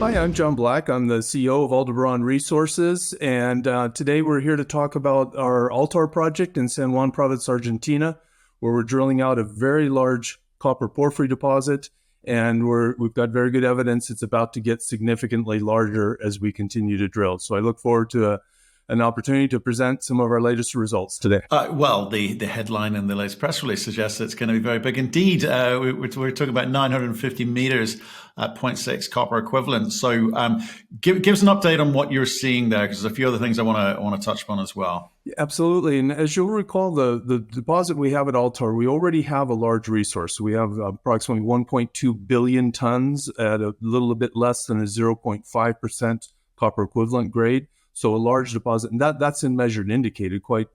Hi, I'm John Black. I'm the CEO of Aldebaran Resources, and today we're here to talk about our Altar project in San Juan Province, Argentina, where we're drilling out a very large copper porphyry deposit, and we've got very good evidence it's about to get significantly larger as we continue to drill. So I look forward to an opportunity to present some of our latest results today. Well, the headline in the latest press release suggests it's going to be very big indeed. We're talking about 950 meters at 0.6 copper equivalent. So give us an update on what you're seeing there, because there's a few other things I want to touch upon as well. Absolutely. And as you'll recall, the deposit we have at Altar, we already have a large resource. We have approximately 1.2 billion tons at a little bit less than a 0.5% copper equivalent grade. So a large deposit, and that's in measured and indicated, quite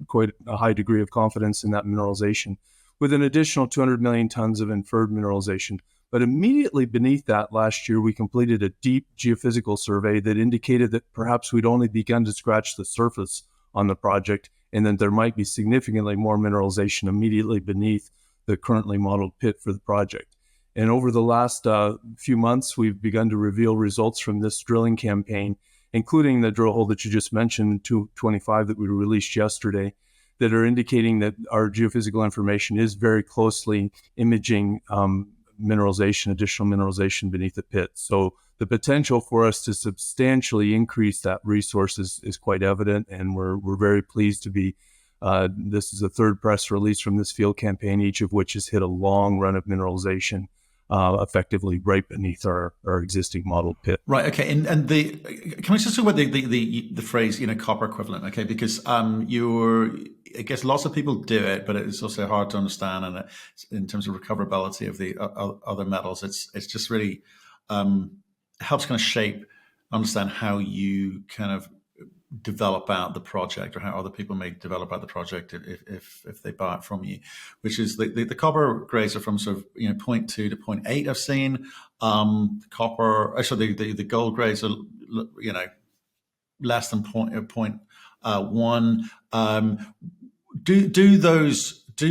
a high degree of confidence in that mineralization, with an additional 200 million tons of inferred mineralization. But immediately beneath that, last year, we completed a deep geophysical survey that indicated that perhaps we'd only begun to scratch the surface on the project, and that there might be significantly more mineralization immediately beneath the currently modeled pit for the project. And over the last few months, we've begun to reveal results from this drilling campaign, including the drill hole that you just mentioned, 225, that we released yesterday, that are indicating that our geophysical information is very closely imaging mineralization, additional mineralization beneath the pit. So the potential for us to substantially increase that resource is quite evident, and we're very pleased to be. This is the third press release from this field campaign, each of which has hit a long run of mineralization effectively right beneath our existing model pit. Right. Okay. And can we just talk about the phrase, copper equivalent? Okay, because I guess lots of people do it, but it's also hard to understand, and in terms of recoverability of the other metals, it's just really helps kind of understand how you kind of develop out the project, or how other people may develop out the project if they buy it from you, which is the copper grades are from sort of 0.2 to 0.8 I've seen. Copper, actually the gold grades are less than 0.1. Do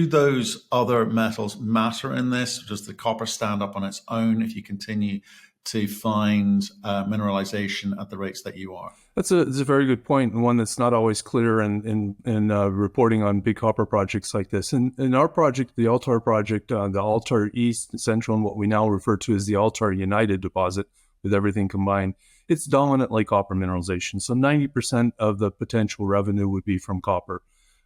those other metals matter in this? Does the copper stand up on its own if you continue to find mineralization at the rates that you are? That's a very good point, and one that's not always clear in reporting on big copper projects like this. In our project, the Altar project, the Altar East, Central, and what we now refer to as the Altar United deposit, with everything combined, it's dominantly copper mineralization. So 90% of the potential revenue would be from copper.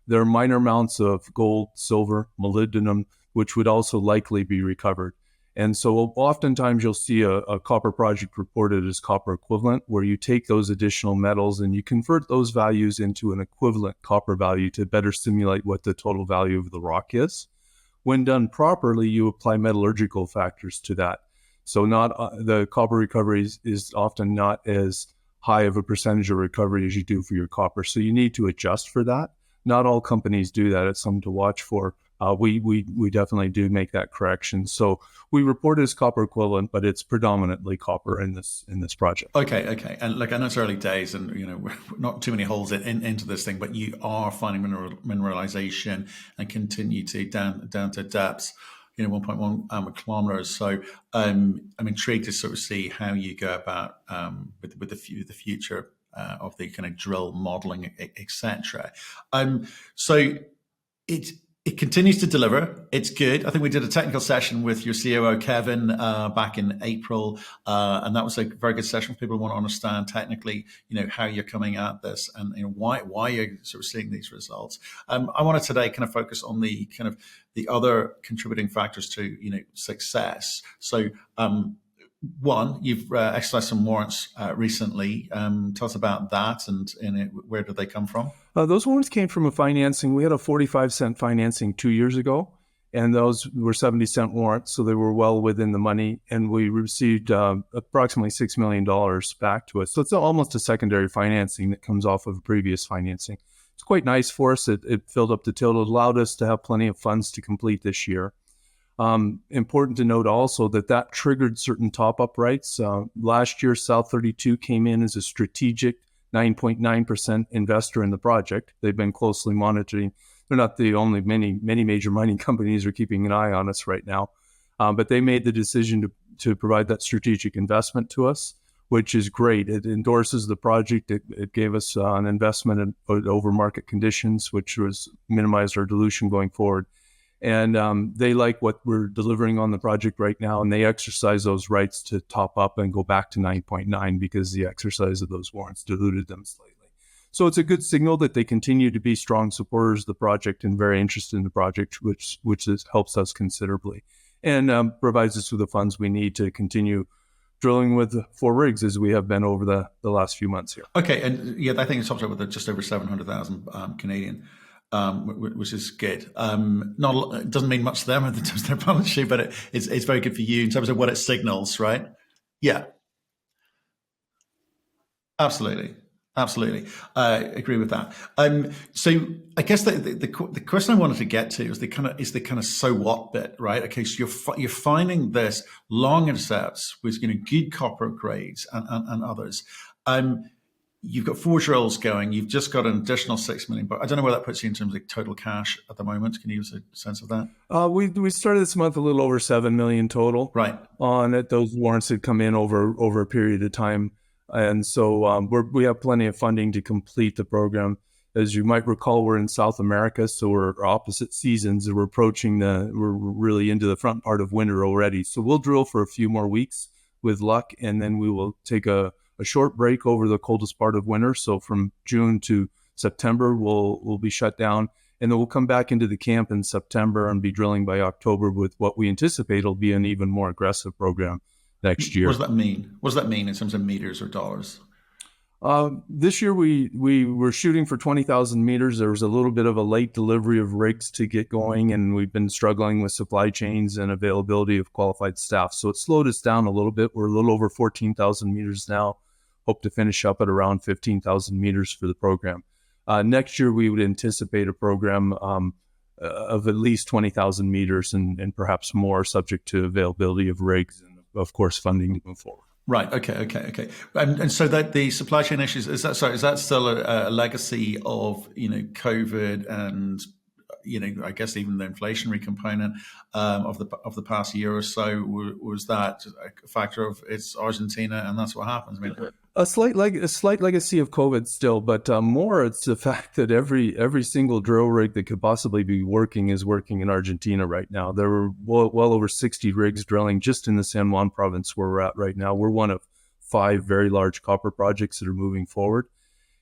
There are minor amounts of gold, silver, molybdenum, which would also likely be recovered. And so oftentimes you'll see a copper project reported as copper equivalent, where you take those additional metals and you convert those values into an equivalent copper value to better simulate what the total value of the rock is. When done properly, you apply metallurgical factors to that. So the copper recovery is often not as high of a percentage of recovery as you do for your copper. So you need to adjust for that. Not all companies do that. It's something to watch for. We definitely do make that correction. So we report it as copper equivalent, but it's predominantly copper in this project. Okay. And look, I know it's early days, and we're not too many holes into this thing, but you are finding mineralization and continue to down to depths, 1.1 kilometers. So I'm intrigued to sort of see how you go about with the future of the kind of drill modeling, etc. So it continues to deliver. It's good. I think we did a technical session with your COO, Kevin, back in April, and that was a very good session for people who want to understand technically, how you're coming at this, and why you're sort of seeing these results. I wanted today kind of focus on the kind of the other contributing factors to success. So one, you've exercised some warrants recently. Tell us about that, and where did they come from? Those warrants came from a financing. We had a 45-cent financing 2 years ago, and those were 70-cent warrants, so they were well within the money, and we received approximately $6 million back to us. So it's almost a secondary financing that comes off of a previous financing. It's quite nice for us. It filled up the till. It allowed us to have plenty of funds to complete this year. Important to note also that triggered certain top-up rights. Last year, South 32 came in as a strategic 9.9% investor in the project. They've been closely monitoring. They're not the only, many major mining companies are keeping an eye on us right now. But they made the decision to provide that strategic investment to us. which is great. It endorses the project. It gave us an investment over market conditions, which was minimized our dilution going forward. And they like what we're delivering on the project right now, and they exercise those rights to top up and go back to 9.9 because the exercise of those warrants diluted them slightly. So it's a good signal that they continue to be strong supporters of the project and very interested in the project, which helps us considerably and provides us with the funds we need to continue drilling with 4 rigs as we have been over the last few months here. Okay, and yeah, I think it's topped up with just over 700,000 Canadian, which is good. It doesn't mean much to them in terms of their balance sheet, but it's very good for you in terms of what it signals, right? Yeah, absolutely. Absolutely, I agree with that. So I guess the question I wanted to get to is the kind of so what bit, right? Okay, so you're finding this long intercepts with good copper grades and others. You've got 4 drills going. You've just got an additional 6 million. But I don't know where that puts you in terms of total cash at the moment. Can you give us a sense of that? We started this month a little over 7 million total. Right. On it, those warrants had come in over a period of time. And so we have plenty of funding to complete the program. As you might recall, we're in South America, so we're opposite seasons. We're we're really into the front part of winter already. So we'll drill for a few more weeks with luck, and then we will take a short break over the coldest part of winter. So from June to September, we'll be shut down, and then we'll come back into the camp in September and be drilling by October with what we anticipate will be an even more aggressive program next year. What does that mean? What does that mean in terms of meters or dollars? This year we were shooting for 20,000 meters. There was a little bit of a late delivery of rigs to get going, and we've been struggling with supply chains and availability of qualified staff. So it slowed us down a little bit. We're a little over 14,000 meters now. Hope to finish up at around 15,000 meters for the program. Next year we would anticipate a program of at least 20,000 meters and perhaps more, subject to availability of rigs and, of course, funding to move forward. Right. Okay. And so that the supply chain issues, is that still a legacy of COVID and I guess even the inflationary component of the past year or so? Was that a factor of it's Argentina and that's what happens? I mean, a slight legacy of COVID still, but more it's the fact that every single drill rig that could possibly be working is working in Argentina right now. There were well over 60 rigs drilling just in the San Juan province where we're at right now. We're one of 5 very large copper projects that are moving forward.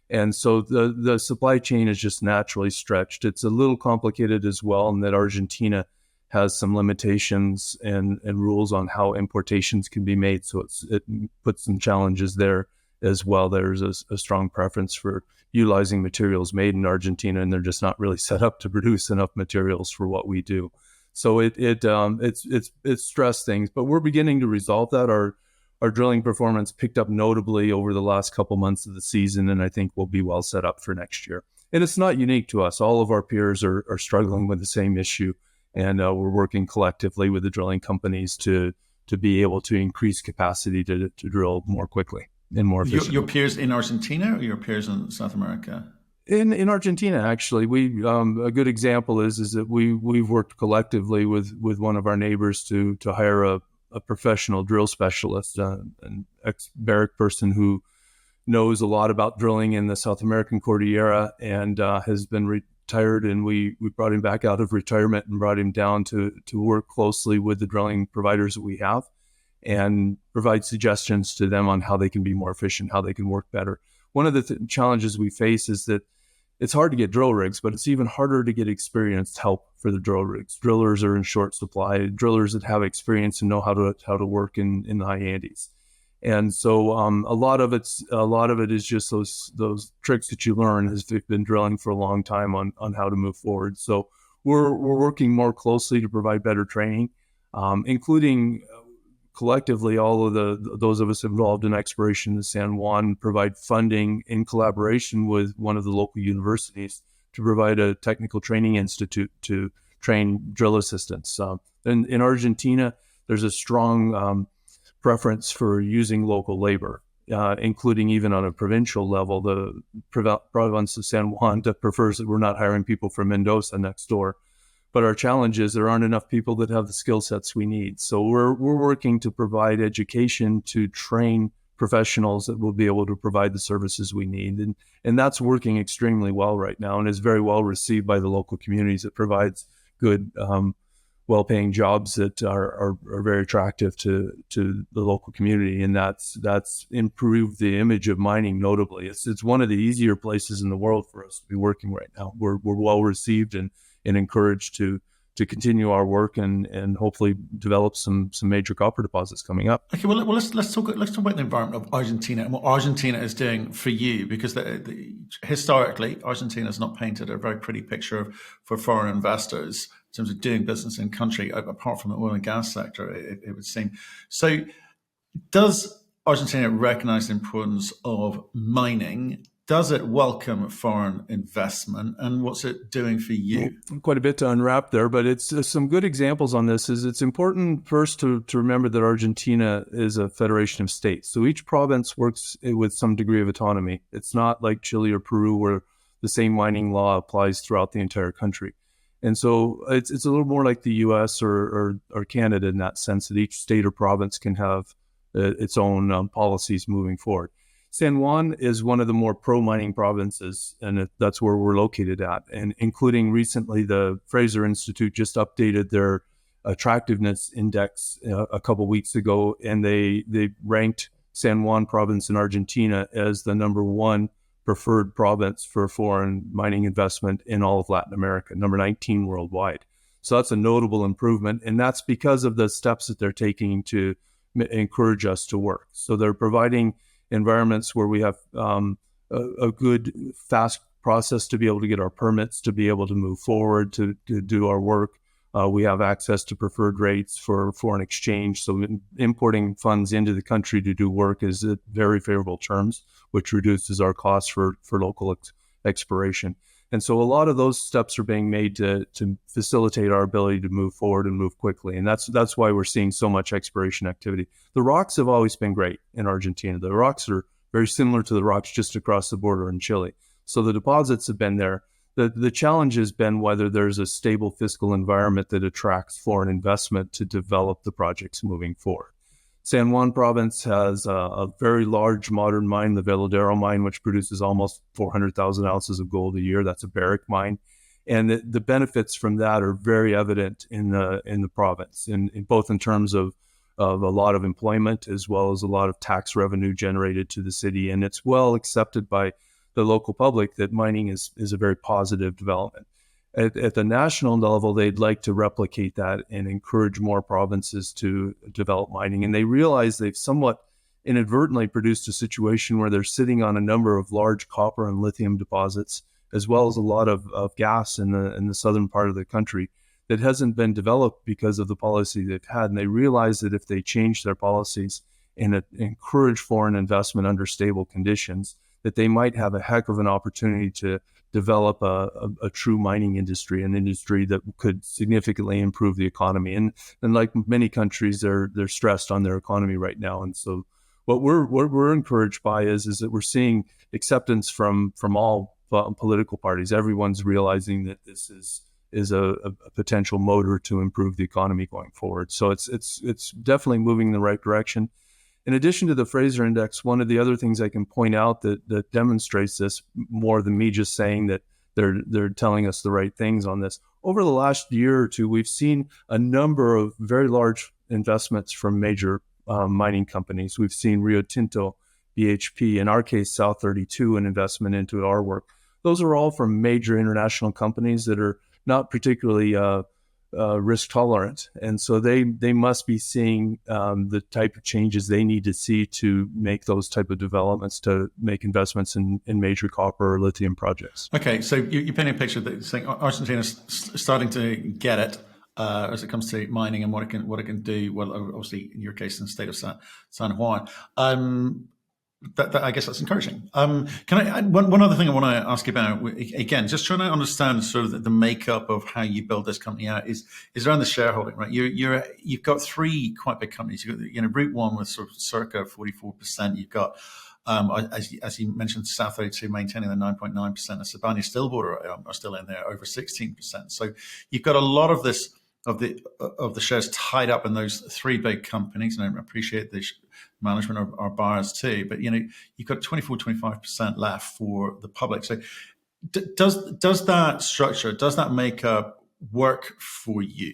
And so the supply chain is just naturally stretched. It's a little complicated as well in that Argentina has some limitations and rules on how importations can be made. So it puts some challenges there as well. There's a strong preference for utilizing materials made in Argentina, and they're just not really set up to produce enough materials for what we do. So it's stressed things, but we're beginning to resolve that. Our drilling performance picked up notably over the last couple months of the season, and I think we'll be well set up for next year. And it's not unique to us. All of our peers are struggling with the same issue, and we're working collectively with the drilling companies to be able to increase capacity to drill more quickly and more efficiently. Your peers in Argentina or your peers in South America? In Argentina, actually, a good example is that we've worked collectively with one of our neighbors to hire a professional drill specialist, an ex-Barrick person who knows a lot about drilling in the South American Cordillera and has been retired. And we brought him back out of retirement and brought him down to work closely with the drilling providers that we have and provide suggestions to them on how they can be more efficient, how they can work better. One of the challenges we face is that it's hard to get drill rigs, but it's even harder to get experienced help for the drill rigs. Drillers are in short supply. Drillers that have experience and know how to work in the high Andes. And so a lot of it is just those tricks that you learn as you've been drilling for a long time on how to move forward. So we're working more closely to provide better training, including collectively all of those of us involved in exploration in San Juan provide funding in collaboration with one of the local universities to provide a technical training institute to train drill assistants. In Argentina, there's a strong preference for using local labor, including even on a provincial level. The province of San Juan prefers that we're not hiring people from Mendoza next door. But our challenge is there aren't enough people that have the skill sets we need. So we're working to provide education to train professionals that will be able to provide the services we need. And that's working extremely well right now and is very well received by the local communities. It provides good, well-paying jobs that are very attractive to the local community, and that's improved the image of mining notably. It's one of the easier places in the world for us to be working right now. We're well received and encouraged to continue our work and hopefully develop some major copper deposits coming up. Okay, well let's talk about the environment of Argentina and what Argentina is doing for you, because historically Argentina has not painted a very pretty picture for foreign investors in terms of doing business in country, apart from the oil and gas sector, it would seem. So, does Argentina recognize the importance of mining? Does it welcome foreign investment, and what's it doing for you? Quite a bit to unwrap there, but it's some good examples on this. It's important first to remember that Argentina is a federation of states. So each province works with some degree of autonomy. It's not like Chile or Peru where the same mining law applies throughout the entire country. And so it's a little more like the US or Canada in that sense, that each state or province can have its own policies moving forward. San Juan is one of the more pro-mining provinces, and that's where we're located at. And including recently, the Fraser Institute just updated their attractiveness index a couple weeks ago, and they ranked San Juan province in Argentina as the #1 preferred province for foreign mining investment in all of Latin America, number 19 worldwide. So that's a notable improvement, and that's because of the steps that they're taking to encourage us to work. So they're providing environments where we have a good, fast process to be able to get our permits, to be able to move forward, to do our work. We have access to preferred rates for foreign exchange. So importing funds into the country to do work is at very favorable terms, which reduces our costs for local exploration. And so a lot of those steps are being made to facilitate our ability to move forward and move quickly. And that's why we're seeing so much exploration activity. The rocks have always been great in Argentina. The rocks are very similar to the rocks just across the border in Chile. So the deposits have been there. The challenge has been whether there's a stable fiscal environment that attracts foreign investment to develop the projects moving forward. San Juan province has a very large modern mine, the Veladero mine, which produces almost 400,000 ounces of gold a year. That's a Barrick mine. And the benefits from that are very evident in the province, in both in terms of a lot of employment as well as a lot of tax revenue generated to the city. And it's well accepted by the local public that mining is a very positive development. At the national level, they'd like to replicate that and encourage more provinces to develop mining. And they realize they've somewhat inadvertently produced a situation where they're sitting on a number of large copper and lithium deposits, as well as a lot of gas in the southern part of the country that hasn't been developed because of the policy they've had. And they realize that if they change their policies and encourage foreign investment under stable conditions, that they might have a heck of an opportunity to develop a true mining industry, an industry that could significantly improve the economy. And like many countries, they're stressed on their economy right now. And so what we're encouraged by is that we're seeing acceptance from all political parties. Everyone's realizing that this is a potential motor to improve the economy going forward. So it's definitely moving in the right direction. In addition to the Fraser Index, one of the other things I can point out that demonstrates this more than me just saying that they're telling us the right things on this. Over the last year or two, we've seen a number of very large investments from major mining companies. We've seen Rio Tinto, BHP, in our case, South 32, an investment into our work. Those are all from major international companies that are not particularly risk tolerant. And so they must be seeing the type of changes they need to see to make those type of developments, to make investments in major copper or lithium projects. Okay, so you're painting a picture that saying Argentina's starting to get it as it comes to mining and what it can do. Well, obviously in your case in the state of San Juan. That I guess that's encouraging. Can I one other thing I want to ask you about, again, just trying to understand sort of the makeup of how you build this company out is around the shareholding, right? You've got three quite big companies. You've got Route One with sort of circa 44%. You've got as you mentioned, South 32 maintaining the 9.9%, and Sibanye Stillwater are still in there over 16%. So you've got a lot of this of the shares tied up in those three big companies, and I appreciate management are buyers too. But you've got 24-25% left for the public. So does that structure, does that makeup work for you?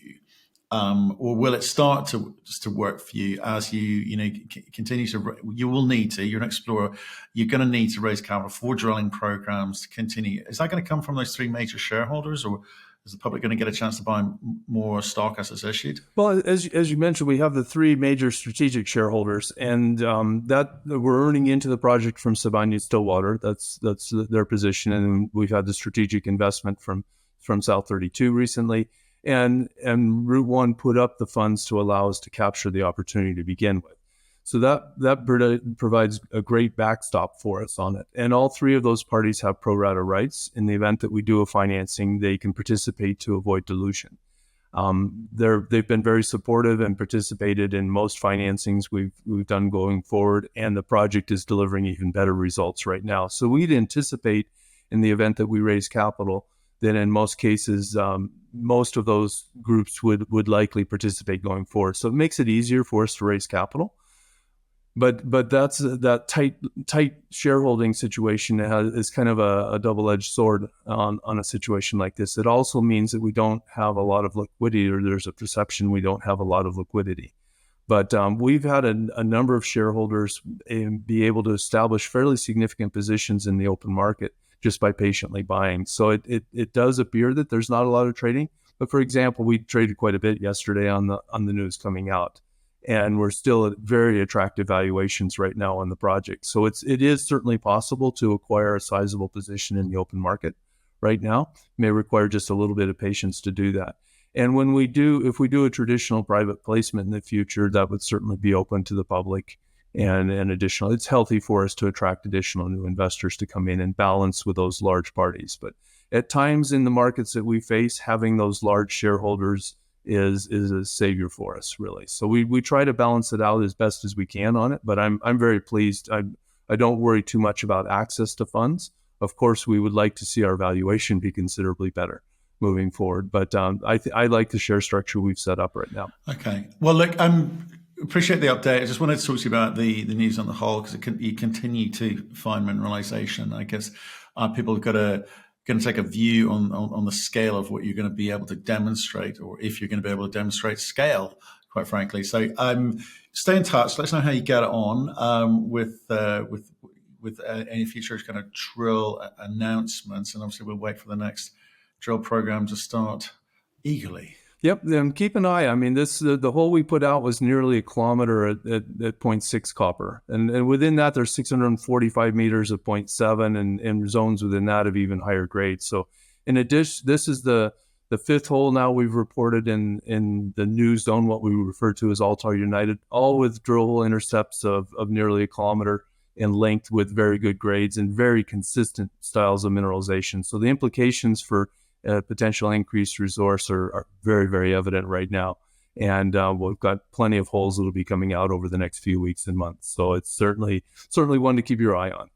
Or will it start to work for you as you continue to? You will need to. You're an explorer. You're going to need to raise capital for drilling programs to continue. Is that going to come from those three major shareholders, or is the public going to get a chance to buy more stock as it's issued? Well, as you mentioned, we have the three major strategic shareholders, and that we're earning into the project from Sibanye-Stillwater. That's their position, and we've had the strategic investment from South 32 recently. And Route One put up the funds to allow us to capture the opportunity to begin with. So that provides a great backstop for us on it. And all three of those parties have pro rata rights. In the event that we do a financing, they can participate to avoid dilution. They've been very supportive and participated in most financings we've done going forward, and the project is delivering even better results right now. So we'd anticipate, in the event that we raise capital, that in most cases, most of those groups would likely participate going forward. So it makes it easier for us to raise capital. But that's that tight shareholding situation is kind of a double-edged sword on a situation like this. It also means that we don't have a lot of liquidity, or there's a perception we don't have a lot of liquidity. But we've had a number of shareholders be able to establish fairly significant positions in the open market just by patiently buying. So it does appear that there's not a lot of trading. But for example, we traded quite a bit yesterday on the news coming out, and we're still at very attractive valuations right now on the project. So it is certainly possible to acquire a sizable position in the open market right now. It may require just a little bit of patience to do that. And if we do a traditional private placement in the future, that would certainly be open to the public. And additional, it's healthy for us to attract additional new investors to come in and balance with those large parties. But at times in the markets that we face, having those large shareholders is a savior for us, really. So we try to balance it out as best as we can on it. But I'm very pleased. I don't worry too much about access to funds. Of course, we would like to see our valuation be considerably better moving forward. But I like the share structure we've set up right now. Okay. Well, look, appreciate the update. I just wanted to talk to you about the news on the whole, because you continue to find mineralization. I guess people have got to take a view on the scale of what you're going to be able to demonstrate, or if you're going to be able to demonstrate scale, quite frankly. So stay in touch. Let us know how you get on with any future kind of drill announcements, and obviously we'll wait for the next drill program to start eagerly. Yep, and keep an eye. I mean, the hole we put out was nearly a kilometer at 0.6 copper, and within that there's 645 meters of 0.7, and zones within that of even higher grades. So, in addition, this is the fifth hole now we've reported in the new zone, what we refer to as Altar United, all with drill hole intercepts of nearly a kilometer in length, with very good grades and very consistent styles of mineralization. So the implications for potential increased resource are very, very evident right now. And we've got plenty of holes that will be coming out over the next few weeks and months. So it's certainly one to keep your eye on.